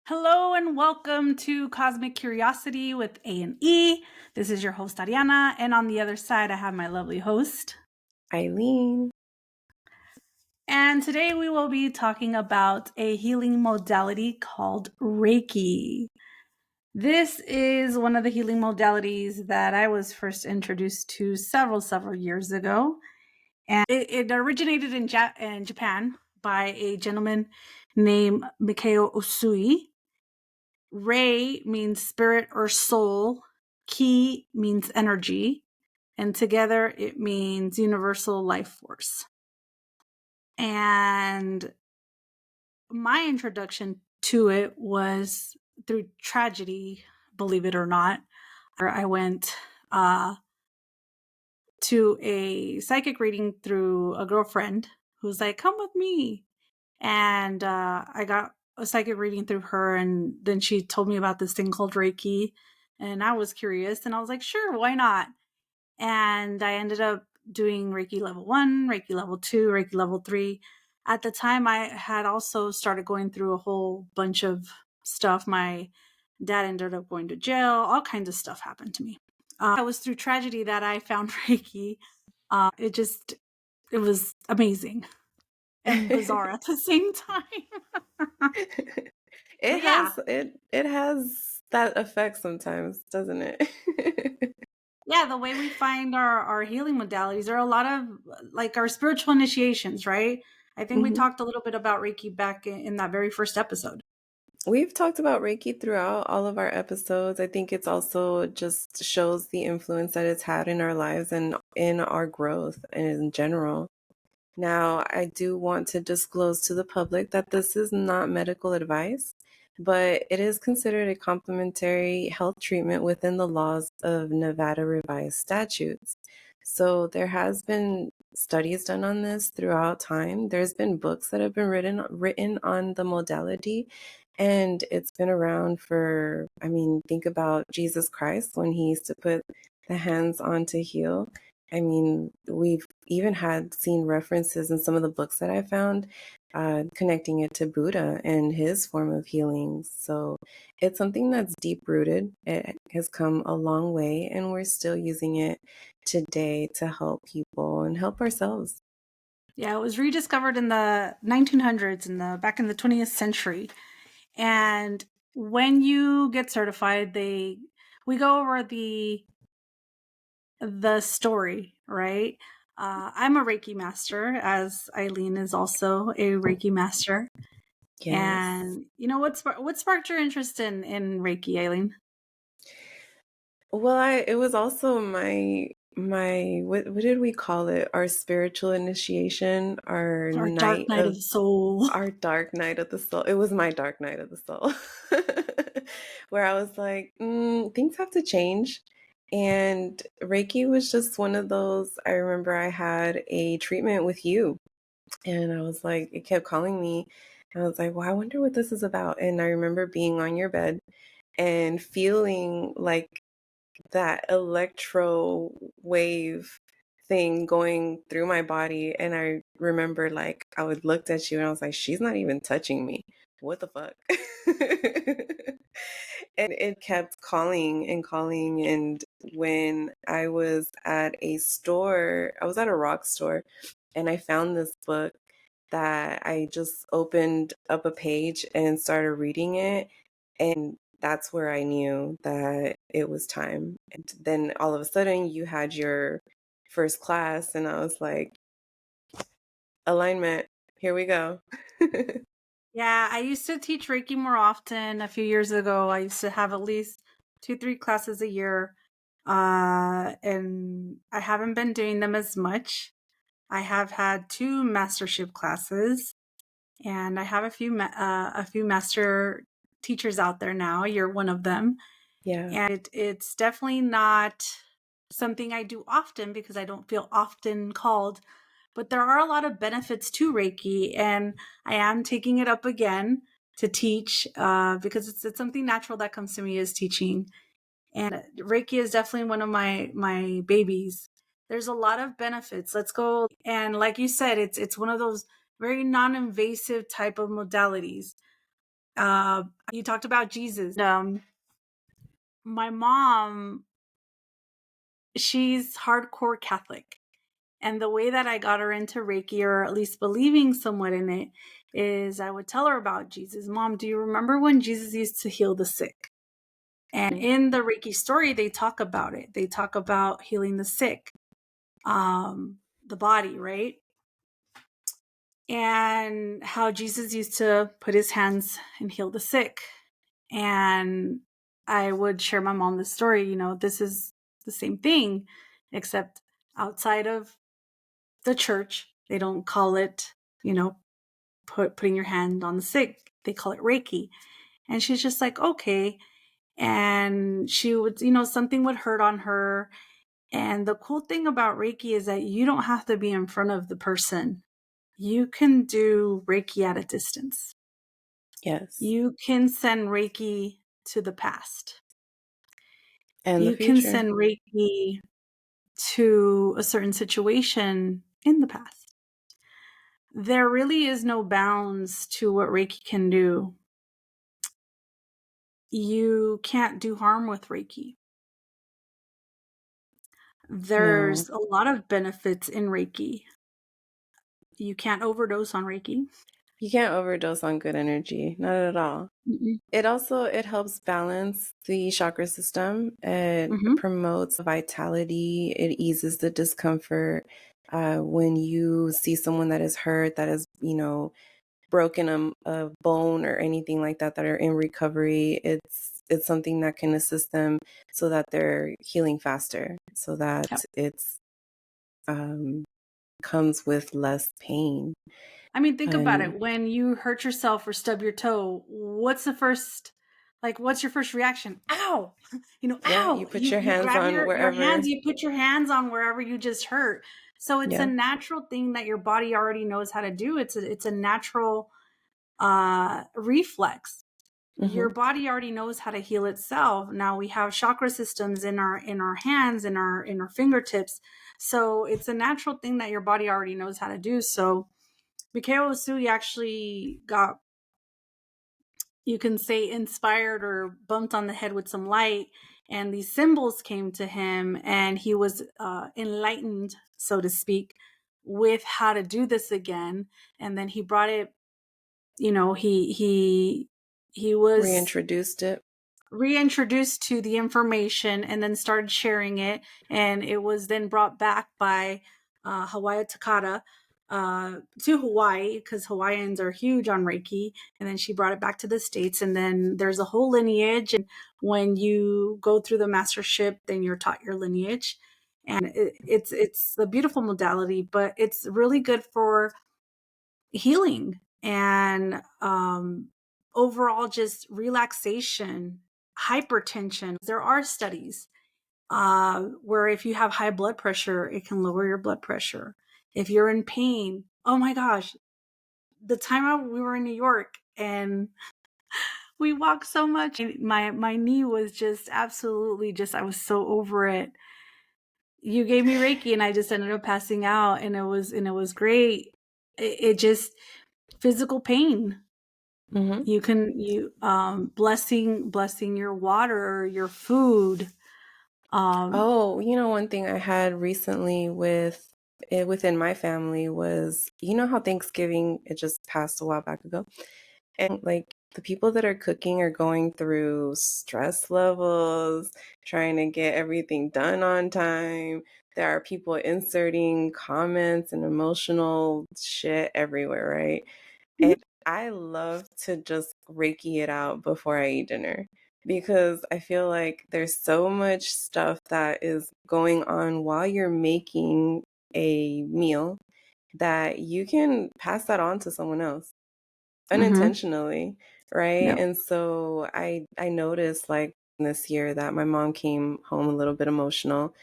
Hello and welcome to Cosmic Curiosity with A&E. This is your host Ariana, and on the other side I have my lovely host Eileen. And today we will be talking about a healing modality called Reiki. This is one of the healing modalities that I was first introduced to several years ago, and it originated in Japan by a gentleman named Mikao Usui. Rei means spirit or soul. Ki means energy. And together it means universal life force. And my introduction to it was through tragedy, believe it or not. I went to a psychic reading through a girlfriend who was like, come with me. And I got a psychic reading through her, and then she told me about this thing called Reiki, and I was curious, and I was like, sure, why not? And I ended up doing Reiki level 1, Reiki level 2, Reiki level 3. At the time, I had also started going through a whole bunch of stuff. My dad ended up going to jail. All kinds of stuff happened to me. It was through tragedy that I found Reiki. It was amazing and bizarre at the same time. It But yeah, has it has that effect sometimes, doesn't it? yeah, the way we find our healing modalities are a lot of like our spiritual initiations, right? I think we Mhm. talked a little bit about Reiki back in that very first episode. We've talked about Reiki throughout all of our episodes. I think it's also just shows the influence that it's had in our lives and in our growth in general. Now, I do want to disclose to the public that this is not medical advice, but it is considered a complementary health treatment within the laws of Nevada revised statutes. So there has been studies done on this throughout time. There's been books that have been written on the modality, and it's been around for, I mean, think about Jesus Christ when he used to put the hands on to heal. I mean, we've even had seen references in some of the books that I found connecting it to Buddha and his form of healing. So it's something that's deep rooted. It has come a long way, and we're still using it today to help people and help ourselves. Yeah, it was rediscovered in the 1900s, back in the 20th century. And when you get certified, we go over the story, right? I'm a Reiki master, as Eileen is also a Reiki master. Yes. And what sparked your interest in Reiki, Eileen? Well, it was also my what did we call it? Our spiritual initiation, Our dark night of the soul. our dark night of the soul. It was my dark night of the soul, where I was like, things have to change. And Reiki was just one of those. I remember I had a treatment with you, and I was like, it kept calling me. And I was like, well, I wonder what this is about. And I remember being on your bed and feeling like that electro wave thing going through my body. And I remember like I would looked at you and I was like, she's not even touching me. What the fuck? And it kept calling and calling. And when I was at a store, I was at a rock store, and I found this book that I just opened up a page and started reading it. And that's where I knew that it was time. And then all of a sudden, you had your first class, and I was like, alignment, here we go. Yeah, I used to teach Reiki more often a few years ago. I used to have at least 2, 3 classes a year. And I haven't been doing them as much. I have had 2 mastership classes, and I have a few master teachers out there now. You're one of them. Yeah. And it's definitely not something I do often because I don't feel often called, but there are a lot of benefits to Reiki, and I am taking it up again to teach because it's something natural that comes to me is teaching. And Reiki is definitely one of my babies. There's a lot of benefits. Let's go, and like you said, it's one of those very non-invasive type of modalities. You talked about Jesus. My mom, she's hardcore Catholic. And the way that I got her into Reiki, or at least believing somewhat in it, is I would tell her about Jesus. Mom, do you remember when Jesus used to heal the sick? And in the Reiki story, they talk about it. They talk about healing the sick, the body, right? And how Jesus used to put his hands and heal the sick. And I would share my mom this story, this is the same thing, except outside of the church, they don't call it, putting your hand on the sick. They call it Reiki. And she's just like, okay. And she would, something would hurt on her. And the cool thing about Reiki is that you don't have to be in front of the person. You can do Reiki at a distance. Yes. You can send Reiki to the past. And the You can future. send Reiki to a certain situation in the past. There really is no bounds to what Reiki can do. You can't do harm with Reiki. No. There's a lot of benefits in Reiki. You can't overdose on Reiki. You can't overdose on good energy. Not at all. Mm-mm. It helps balance the chakra system. It Mm-hmm. promotes vitality. It eases the discomfort. When you see someone that is hurt, that is, broken a bone or anything like that are in recovery, it's something that can assist them so that they're healing faster, so that Yep. it's um, comes with less pain. I mean, think about And it. When you hurt yourself or stub your toe, what's your first reaction? Ow! yeah, you Ow! put your You hands grab on your hands, wherever. you put your hands on wherever you just hurt. So it's a Yeah. natural thing that your body already knows how to do. It's a natural reflex. Hmm. Your body already knows how to heal itself. Now we have chakra systems in our hands, in our fingertips. So it's a natural thing that your body already knows how to do. So Mikhail Usui actually got, you can say, inspired or bumped on the head with some light, and these symbols came to him, and he was enlightened, so to speak, with how to do this again. And then he brought it, he was Reintroduced it. reintroduced to the information and then started sharing it. And it was then brought back by Hawaii Takata to Hawaii, because Hawaiians are huge on Reiki. And then she brought it back to the States. And then there's a whole lineage. And when you go through the mastership, then you're taught your lineage. And it's a beautiful modality, but it's really good for healing and overall just relaxation, hypertension. There are studies where if you have high blood pressure, it can lower your blood pressure. If you're in pain, oh my gosh, the time we were in New York and we walked so much, my knee was just absolutely just, I was so over it. You gave me Reiki and I just ended up passing out, and it was great. It just, physical pain. Hmm. Blessing your water, your food. Um, Oh, one thing I had recently within my family was, how Thanksgiving, it just passed a while back ago. And like the people that are cooking are going through stress levels, trying to get everything done on time. There are people inserting comments and emotional shit everywhere, right? And I love to just Reiki it out before I eat dinner because I feel like there's so much stuff that is going on while you're making a meal that you can pass that on to someone else mhm. unintentionally, right? Yep. And so I noticed like this year that my mom came home a little bit emotional,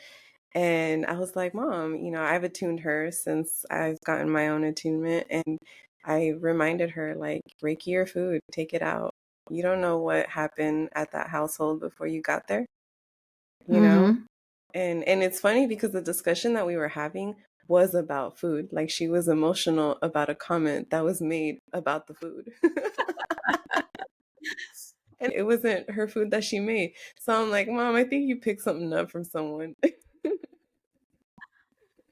and I was like, "Mom, I've attuned her since I've gotten my own attunement." And I reminded her, like, Reiki your food, take it out. You don't know what happened at that household before you got there, you know? Mhm. And it's funny because the discussion that we were having was about food. Like she was emotional about a comment that was made about the food. And it wasn't her food that she made. So I'm like, Mom, I think you picked something up from someone.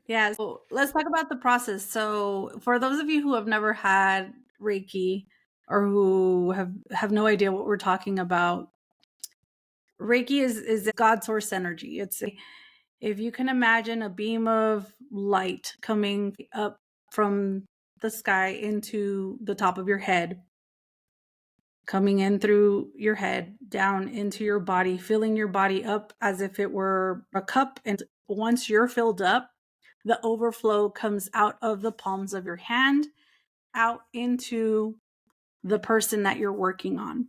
Yeah, so let's talk about the process. So, for those of you who have never had Reiki or who have no idea what we're talking about, Reiki is God source energy. If you can imagine a beam of light coming up from the sky into the top of your head, coming in through your head, down into your body, filling your body up as if it were a cup. And once you're filled up, the overflow comes out of the palms of your hand out into the person that you're working on.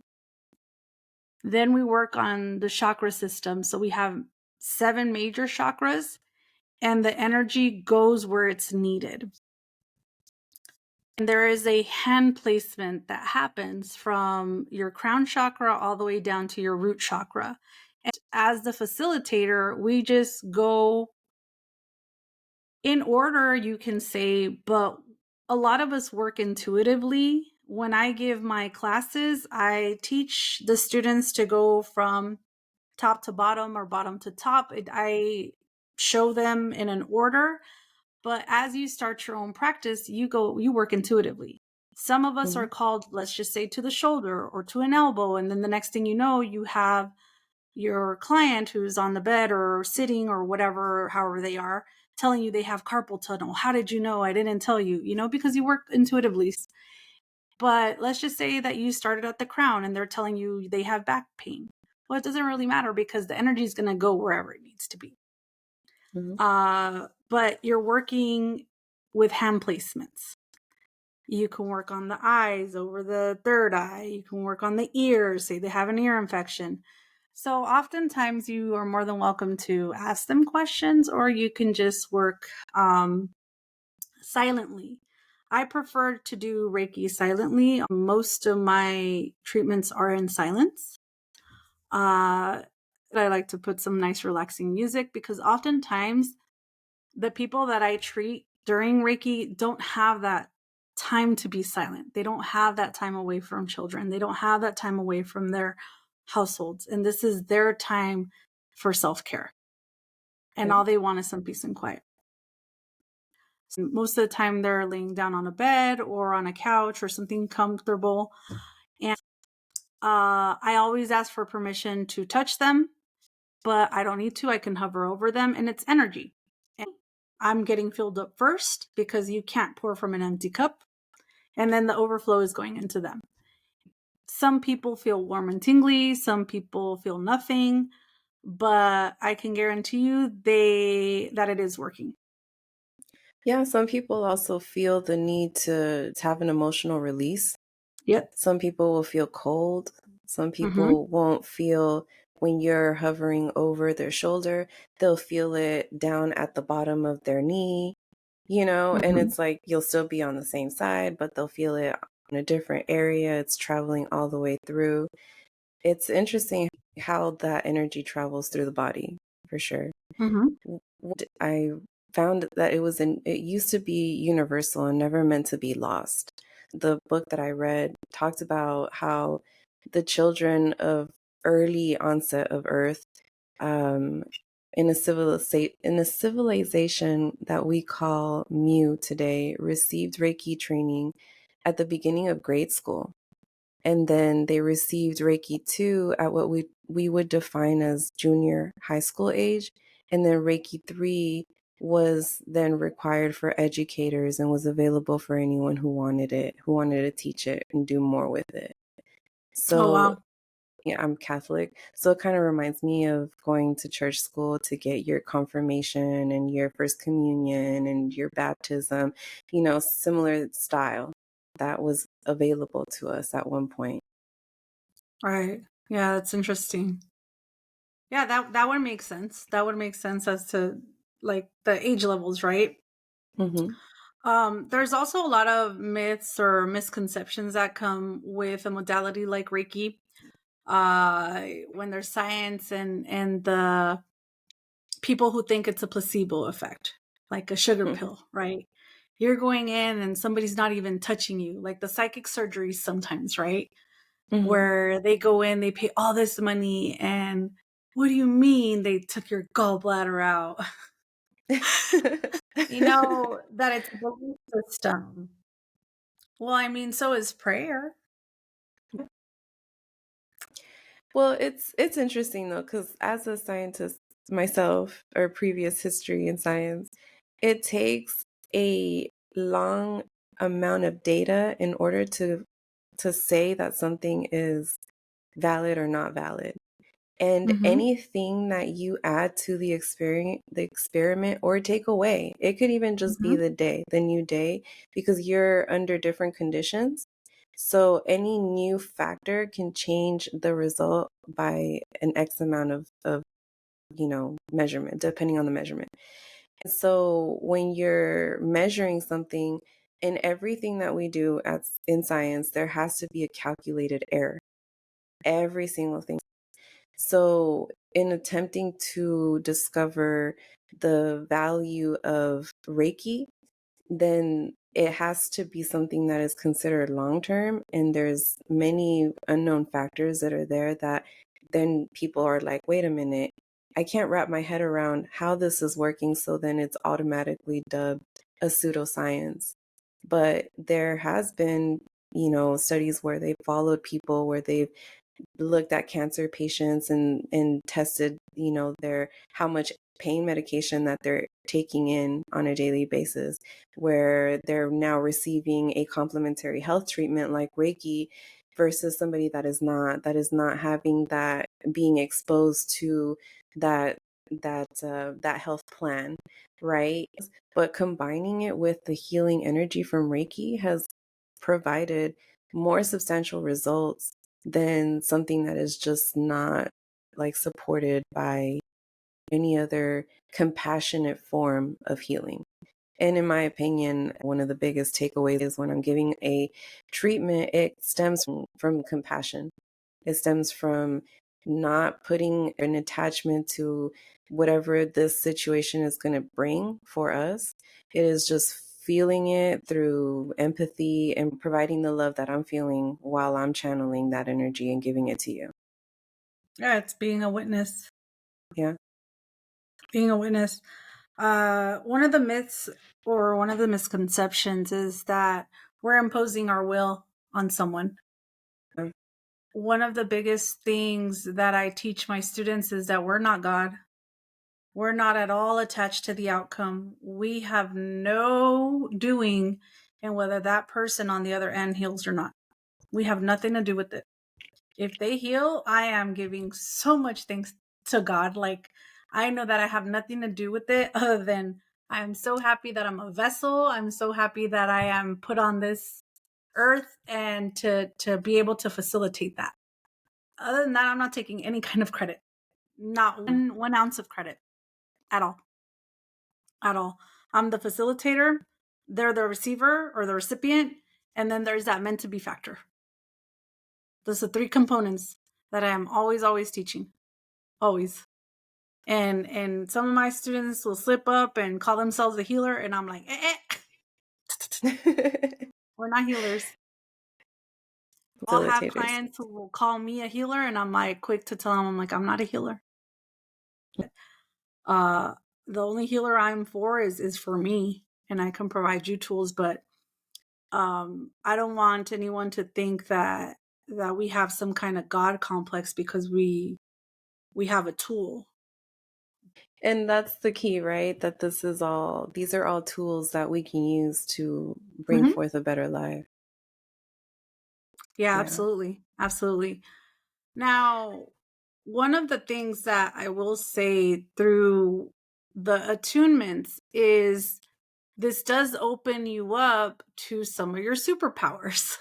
Then we work on the chakra system. So we have 7 major chakras, and the energy goes where it's needed. And there is a hand placement that happens from your crown chakra all the way down to your root chakra. And as the facilitator, we just go in order, you can say, but a lot of us work intuitively. When I give my classes, I teach the students to go from top to bottom or bottom to top. I show them in an order, but as you start your own practice, you work intuitively. Some of us are Mhm. called, let's just say, to the shoulder or to an elbow, and then the next thing you know, you have your client who's on the bed or sitting or whatever, however they are, telling you they have carpal tunnel. How did you know? I didn't tell you, because you work intuitively. But let's just say that you started at the crown and they're telling you they have back pain. Well, it doesn't really matter because the energy is going to go wherever it needs to be. Mhm. But you're working with hand placements. You can work on the eyes over the third eye. You can work on the ears, say they have an ear infection. So oftentimes you are more than welcome to ask them questions, or you can just work silently. I prefer to do Reiki silently. Most of my treatments are in silence. I like to put some nice relaxing music because oftentimes the people that I treat during Reiki don't have that time to be silent. They don't have that time away from children. They don't have that time away from their households. And this is their time for self care. And Yep. all they want is some peace and quiet. So most of the time, they're laying down on a bed or on a couch or something comfortable. And I always ask for permission to touch them, but I don't need to. I can hover over them, and it's energy. And I'm getting filled up first because you can't pour from an empty cup, and then the overflow is going into them. Some people feel warm and tingly, some people feel nothing, but I can guarantee you that it is working. Yeah, some people also feel the need to have an emotional release. Yep. Some people will feel cold. Some Mm-hmm. people won't feel when you're hovering over their shoulder, they'll feel it down at the bottom of their knee, and Mm-hmm. it's like you'll still be on the same side, but they'll feel it in a different area. It's traveling all the way through. It's interesting how that energy travels through the body, for sure. Mm-hmm. I found that it used to be universal and never meant to be lost. The book that I read talked about how the children of early onset of Earth, um, in a civilization that we call Mu today, received Reiki training at the beginning of grade school. And then they received Reiki 2 at what we would define as junior high school age. And then Reiki 3 was then required for educators and was available for anyone who wanted to teach it and do more with it. Oh, So, wow. yeah, I'm Catholic. So it kind of reminds me of going to church school to get your confirmation and your first communion and your baptism, similar style that was available to us at one point. Right. Yeah, that's interesting. Yeah, that would make sense. That would make sense as to like the age levels, right? Mhm. There's also a lot of myths or misconceptions that come with a modality like Reiki. When there's science and the people who think it's a placebo effect, like a sugar Mhm. pill, right? You're going in and somebody's not even touching you, like the psychic surgeries sometimes, right? Mhm. where they go in, they pay all this money, and what do you mean they took your gallbladder out? You know that it's a belief system. Well, I mean, so is prayer. Well, it's interesting though, because as a scientist myself, or previous history in science, it takes a long amount of data in order to say that something is valid or not valid. And Mhm, anything that you add to the experiment or take away, it could even just be mhm, the new day, because you're under different conditions. So any new factor can change the result by an X amount of measurement, depending on the measurement. So when you're measuring something, in everything that we do in science, there has to be a calculated error. Every single thing. So, in attempting to discover the value of Reiki, then it has to be something that is considered long term. And there's many unknown factors that are there that then people are like, wait a minute, I can't wrap my head around how this is working. So then it's automatically dubbed a pseudoscience. But there has been studies where they've followed people, where they've looked at cancer patients and tested their how much pain medication that they're taking in on a daily basis, where they're now receiving a complementary health treatment like Reiki, versus somebody that is not having that, being exposed to that health plan, right? But combining it with the healing energy from Reiki has provided more substantial results than something that is just not like supported by any other compassionate form of healing. And in my opinion, one of the biggest takeaways is when I'm giving a treatment, it stems from compassion. It stems from not putting an attachment to whatever this situation is going to bring for us. It is just feeling it through empathy and providing the love that I'm feeling while I'm channeling that energy and giving it to you. yeah, it's being a witness. Yeah. Being a witness. One of the myths or one of the misconceptions is that we're imposing our will on someone. Um, One of the biggest things that I teach my students is that we're not God. We're not at all attached to the outcome. We have no doing in whether that person on the other end heals or not. We have nothing to do with it. If they heal, I am giving so much thanks to God. Like, I know that I have nothing to do with it other than I'm so happy that I'm a vessel. I'm so happy that I am put on this earth and to be able to facilitate that. Other than that, I'm not taking any kind of credit. Not one ounce of credit at all. At all. I'm the facilitator, they're the receiver or the recipient, and then there's that meant to be factor. Those are three components that I am always teaching. Always. And some of my students will slip up and call themselves a healer, and I'm like, we're not healers. I'll have Facilitators. clients who will call me a healer, and I'm like quick to tell them, I'm like, I'm not a healer. Uh, the only healer I'm for is for me, and I can provide you tools, but I don't want anyone to think that we have some kind of God complex because we have a tool. And that's the key, right? That these are all tools that we can use to bring Mhm. forth a better life. Yeah, Yeah. absolutely. Absolutely. Now, one of the things that I will say through the attunements is this does open you up to some of your superpowers.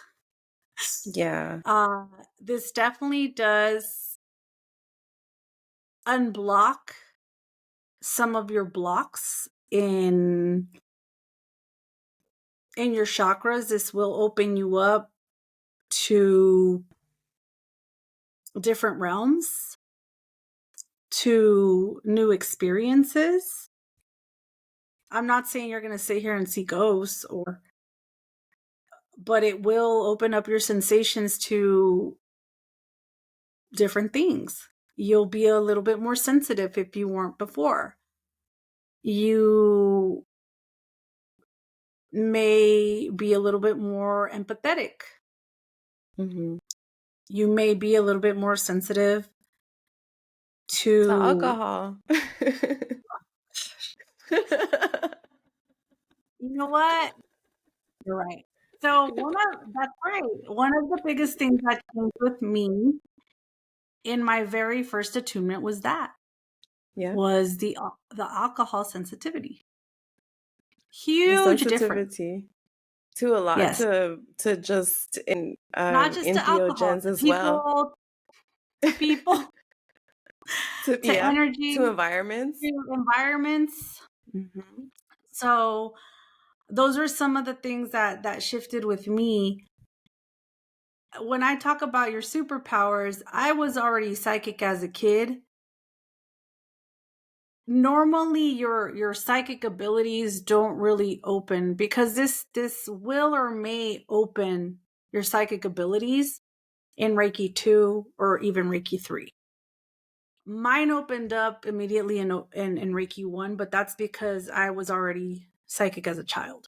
Yeah. Uh, this definitely does unblock some of your blocks in your chakras. This will open you up to different realms, to new experiences. I'm not saying you're going to sit here and see ghosts but it will open up your sensations to different things. You'll be a little bit more sensitive if you weren't before. You may be a little bit more empathetic. Mm-hmm. You may be a little bit more sensitive So to, alcohol. you know what? You're right. So that's right. One of the biggest things that changed with me in my very first attunement Yeah. was the alcohol sensitivity. The Huge difference. sensitivity to a lot, Yes. to just in Not just to alcohol, entheogens as well. to people, To to yeah, energy, to environments. to environments. Hmm. So those are some of the things that shifted with me. When I talk about your superpowers, I was already psychic as a kid. Normally your psychic abilities don't really open because this will or may open your psychic abilities in Reiki 2 or even Reiki 3. Mine opened up immediately in Reiki 1, but that's because I was already psychic as a child.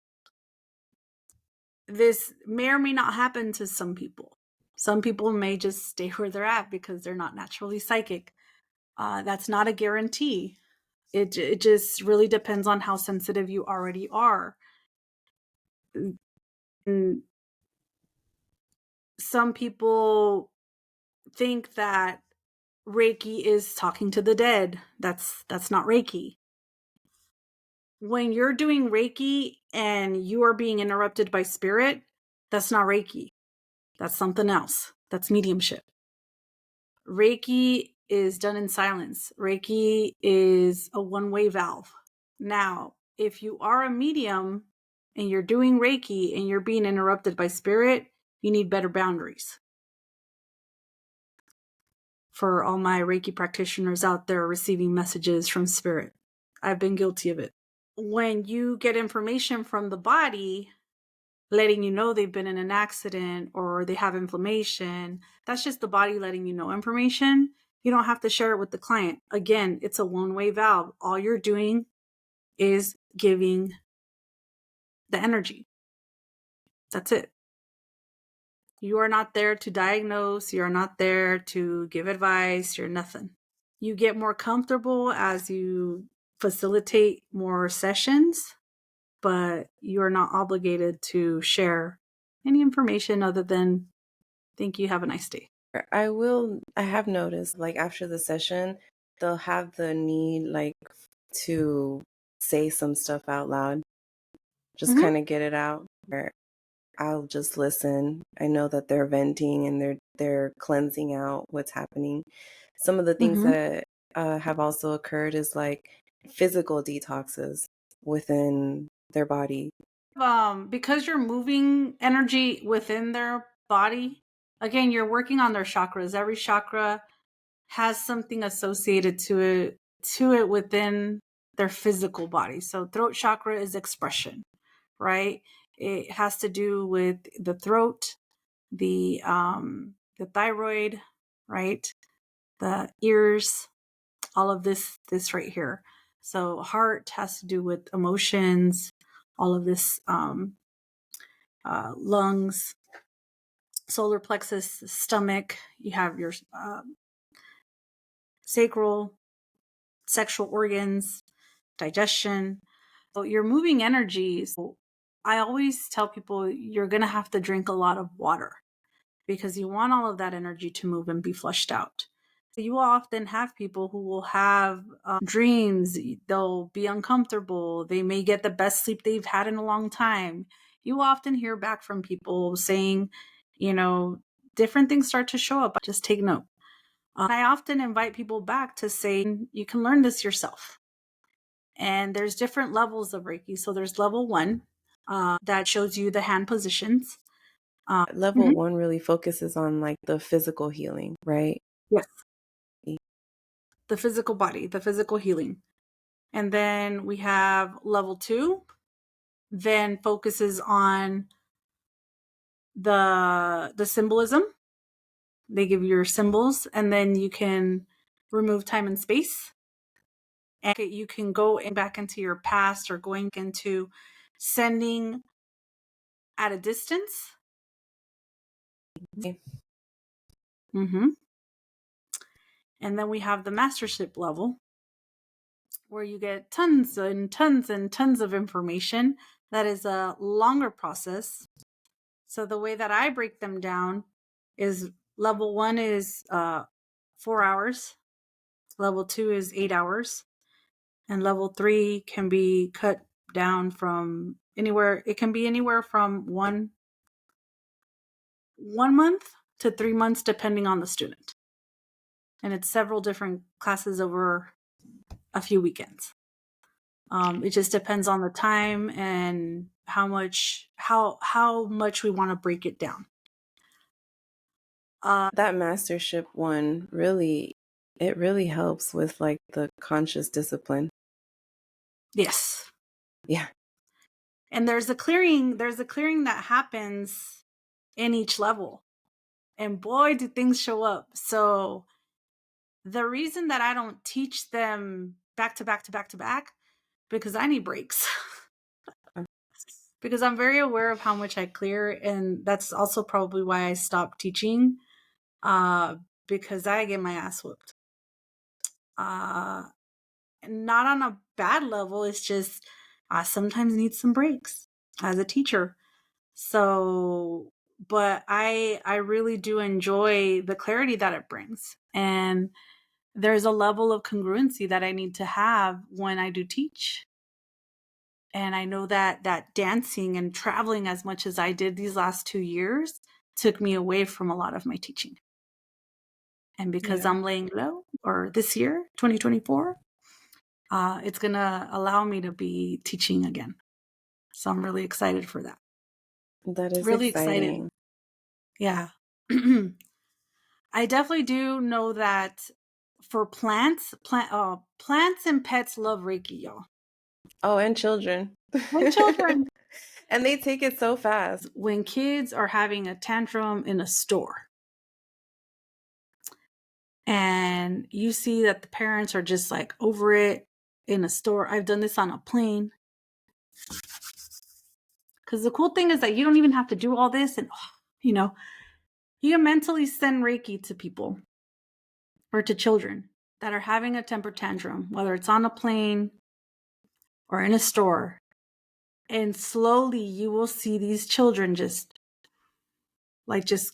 This may or may not happen to some people. Some people may just stay where they're at because they're not naturally psychic. That's not a guarantee. It just really depends on how sensitive you already are. And some people think that Reiki is talking to the dead. That's not Reiki. When you're doing Reiki and you are being interrupted by spirit, that's not Reiki. That's something else. That's mediumship. Reiki is done in silence. Reiki is a one-way valve. Now, if you are a medium and you're doing Reiki and you're being interrupted by spirit, you need better boundaries. For all my Reiki practitioners out there receiving messages from spirit, I've been guilty of it. When you get information from the body letting you know they've been in an accident or they have inflammation, that's just the body letting you know information. You don't have to share it with the client. Again, it's a one-way valve. All you're doing is giving the energy. That's it. You are not there to diagnose. You're not there to give advice. You're nothing. You get more comfortable as you facilitate more sessions, but you're not obligated to share any information other than thank you, have a nice day. I have noticed, like, after the session, they'll have the need, like, to say some stuff out loud, just Mm-hmm. kind of get it out. Or I'll just listen. I know that they're venting and they're cleansing out what's happening. Some of the things Mm-hmm. that have also occurred is like physical detoxes within their body. Because you're moving energy within their body, again, you're working on their chakras. Every chakra has something associated to it within their physical body. So throat chakra is expression, right? It has to do with the throat, the thyroid, right? The ears, all of this right here. So heart has to do with emotions, all of this, lungs, solar plexus, stomach. You have your sacral, sexual organs, digestion. So you're moving energies. I always tell people you're going to have to drink a lot of water because you want all of that energy to move and be flushed out. So you will often have people who will have dreams. They'll be uncomfortable. They may get the best sleep they've had in a long time. You will often hear back from people saying, you know, different things start to show up. Just take note. I often invite people back to say, you can learn this yourself. And there's different levels of Reiki. So there's level 1 that shows you the hand positions. Level Mhm. 1 really focuses on like the physical healing, right? Yes, the physical body, the physical healing. And then we have level 2, then focuses on the symbolism. They give you your symbols, and then you can remove time and space. And you can go back into your past or going into sending at a distance. Mm-hmm. And then we have the mastership level, where you get tons and tons and tons of information. That is a longer process. So the way that I break them down is level 1 is 4 hours, level 2 is 8 hours, and level 3 can be cut down from anywhere. It can be anywhere from 1 month to 3 months, depending on the student. And it's several different classes over a few weekends. It just depends on the time and how much we want to break it down. That mastership one really, it really helps with like the conscious discipline. Yes. Yeah. And there's a clearing that happens in each level. And boy, do things show up. So the reason that I don't teach them back to back to back to back, because I need breaks. Because I'm very aware of how much I clear, and that's also probably why I stopped teaching, because I get my ass whooped. Not on a bad level, it's just I sometimes need some breaks as a teacher. So, but I really do enjoy the clarity that it brings, and there's a level of congruency that I need to have when I do teach. And I know that dancing and traveling as much as I did these last 2 years took me away from a lot of my teaching. And because Yeah. I'm laying low, or this year, 2024, it's going to allow me to be teaching again. So I'm really excited for that. That is Really excited. exciting. Yeah. I definitely do know that for plants and pets love Reiki, y'all. Oh, and children. And children. And they take it so fast. When kids are having a tantrum in a store, and you see that the parents are just like over it in a store. I've done this on a plane. Because the cool thing is that you don't even have to do all this. And, you can mentally send Reiki to people or to children that are having a temper tantrum, whether it's on a plane or in a store. And slowly you will see these children just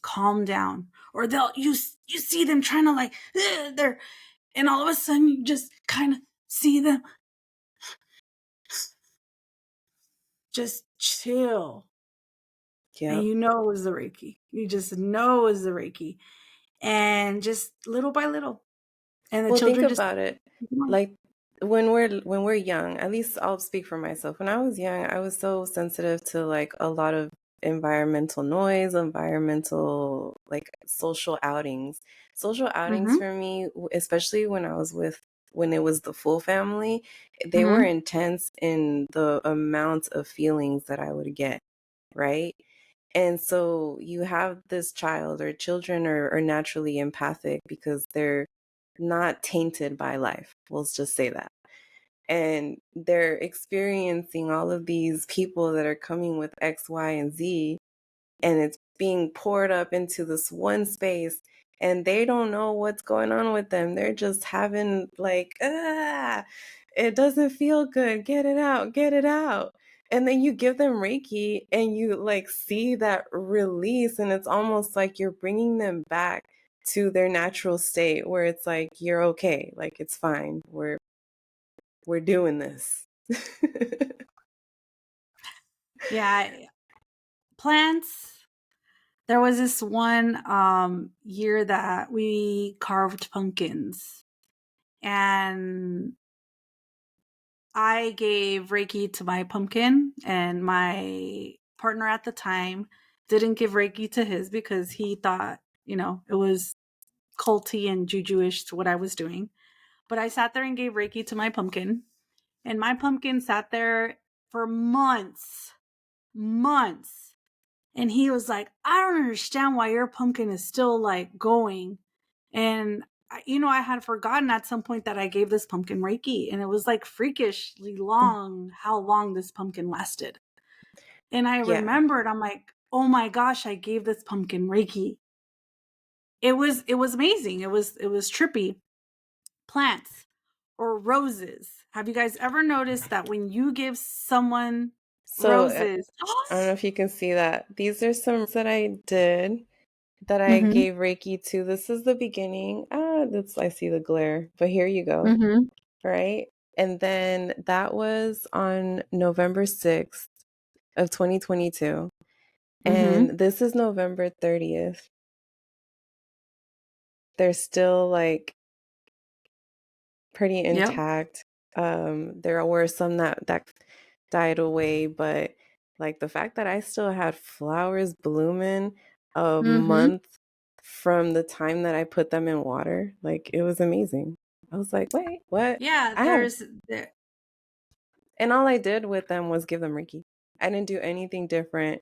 calm down. Or you see them trying to they're, and all of a sudden you just kind of see them just chill. And Yep. it was the Reiki. You just know it was the Reiki. And just little by little. And the Well, think children just about it. keep going. Like when we're young, at least I'll speak for myself. When I was young, I was so sensitive to like a lot of environmental noise, environmental like social outings. Social outings Mm-hmm. for me, especially when it was the full family, they were Mm-hmm. intense in the amount of feelings that I would get, right? And so you have this child, or children are naturally empathic because they're not tainted by life. Let's just say that. And they're experiencing all of these people that are coming with X, Y, and Z, and it's being poured up into this one space, and they don't know what's going on with them. They're just having like, it doesn't feel good. Get it out, get it out. And then you give them Reiki and you like see that release, and it's almost like you're bringing them back to their natural state where it's like you're okay, like it's fine. We're doing this. Yeah. Plants. There was this one year that we carved pumpkins. And I gave Reiki to my pumpkin, and my partner at the time didn't give Reiki to his because he thought, it was culty and juju-ish to what I was doing. But I sat there and gave Reiki to my pumpkin, and my pumpkin sat there for months, And he was like, I don't understand why your pumpkin is still like going. And I had forgotten at some point that I gave this pumpkin Reiki, and it was like freakishly long how long this pumpkin lasted. And I Yeah. remembered, I'm like, oh my gosh, I gave this pumpkin Reiki. It was amazing. It was trippy. Plants or roses. Have you guys ever noticed that when you give someone So roses? I don't know if you can see that. These are some that I did that I Mm-hmm. gave Reiki to. This is the beginning. That's I see the glare, but here you go. Mm-hmm. Right? And then that was on November 6th of 2022. Mm-hmm. And this is November 30th. They're still like pretty Yep. intact. There were some that died away, but like the fact that I still had flowers blooming a Mm-hmm. month from the time that I put them in water, like it was amazing. I was like, wait, what? Yeah, I have, there's there, and all I did with them was give them Reiki. I didn't do anything different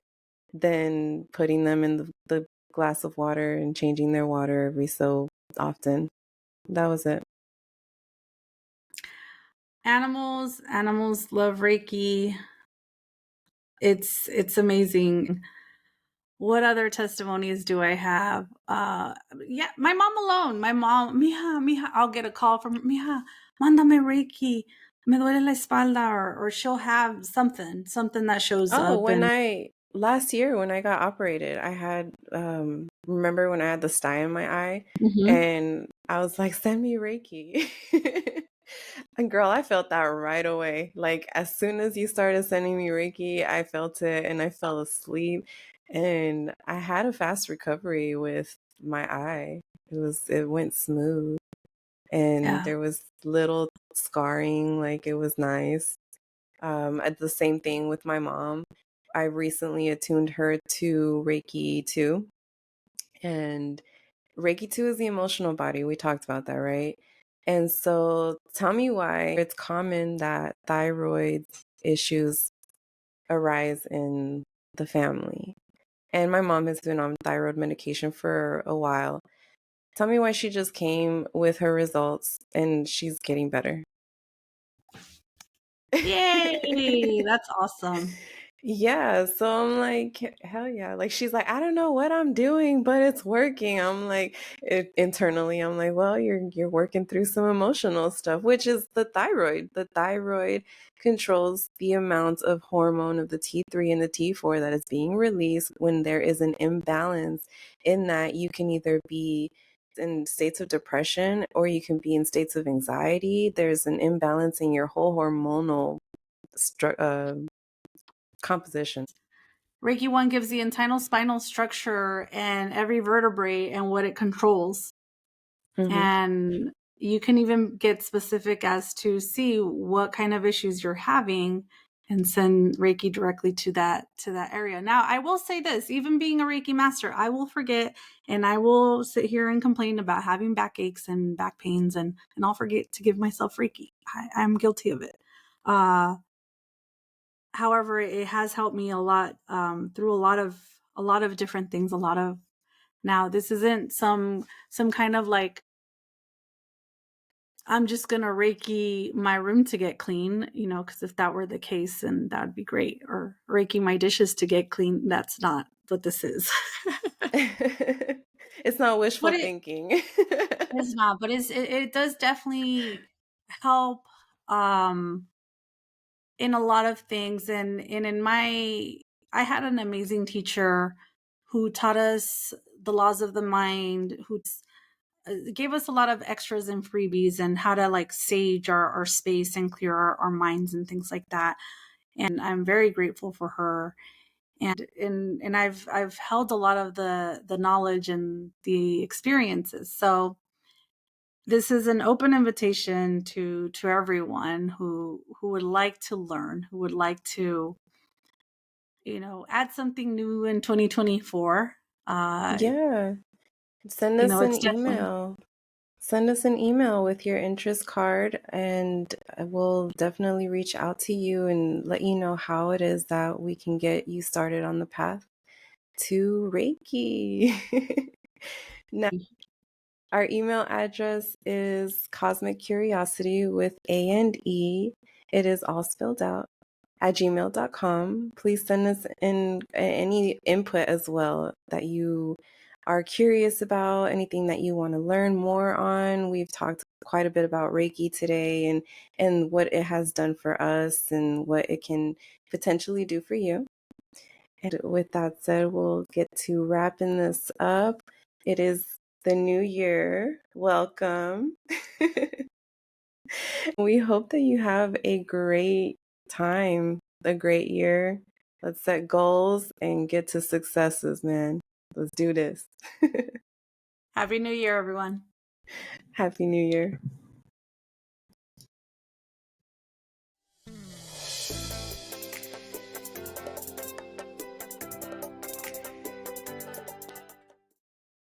than putting them in the glass of water and changing their water every so often. That was it. animals love Reiki. It's amazing. What other testimonies do I have? Yeah, my mom alone. My mom, mija, I'll get a call from mija, mándame Reiki. Me duele la espalda, or she'll have something that shows Oh, up. And last year when I got operated, I had remember when I had the sty in my eye Mhm. and I was like, send me Reiki. And girl, I felt that right away. Like as soon as you started sending me Reiki, I felt it and I fell asleep and I had a fast recovery with my eye. It went smooth and Yeah, there was little scarring, like it was nice. At the same thing with my mom. I recently attuned her to Reiki 2. And Reiki 2 is the emotional body. We talked about that, right? And so tell me why it's common that thyroid issues arise in the family. And my mom has been on thyroid medication for a while. Tell me why she just came with her results and she's getting better. yay, that's awesome. Yeah, so I'm like, hell yeah. Like she's like, I don't know what I'm doing, but it's working. I'm like, internally, I'm like, well, you're working through some emotional stuff, which is the thyroid. The thyroid controls the amount of hormone of the T3 and the T4 that is being released when there is an imbalance in that you can either be in states of depression or you can be in states of anxiety. There's an imbalance in your whole hormonal composition. Reiki 1 gives the internal spinal structure and every vertebrae and what it controls. Hmm. And you can even get specific as to see what kind of issues you're having and send Reiki directly to that area. Now, I will say this, even being a Reiki master, I will forget, and I will sit here and complain about having backaches and back pains, and I'll forget to give myself Reiki. I'm guilty of it. Uh, However, it has helped me a lot, through a lot of different things. A lot of Now, this isn't some kind of like, I'm just gonna Reiki my room to get clean, because if that were the case, then that would be great. Or Reiki my dishes to get clean. That's not what this is. It's not wishful But it thinking. is not. But it does definitely help, um, in a lot of things. And I had an amazing teacher who taught us the laws of the mind, who gave us a lot of extras and freebies and how to like sage our space and clear our minds and things like that. And I'm very grateful for her. And I've held a lot of the knowledge and the experiences. So this is an open invitation to everyone who would like to learn, who would like to add something new in 2024. Yeah. Send us an It's definitely email. Send us an email with your interest card, and I will definitely reach out to you and let you know how it is that we can get you started on the path. to Reiki. Now, our email address is Cosmic Curiosity with A and E. It is all spelled out at gmail.com. Please send us in any input as well that you are curious about, anything that you want to learn more on. We've talked quite a bit about Reiki today and what it has done for us and what it can potentially do for you. And with that said, we'll get to wrapping this up. It is the new year. Welcome. We hope that you have a great time, a great year. Let's set goals and get to successes, man. Let's do this. Happy New Year, everyone. Happy New Year.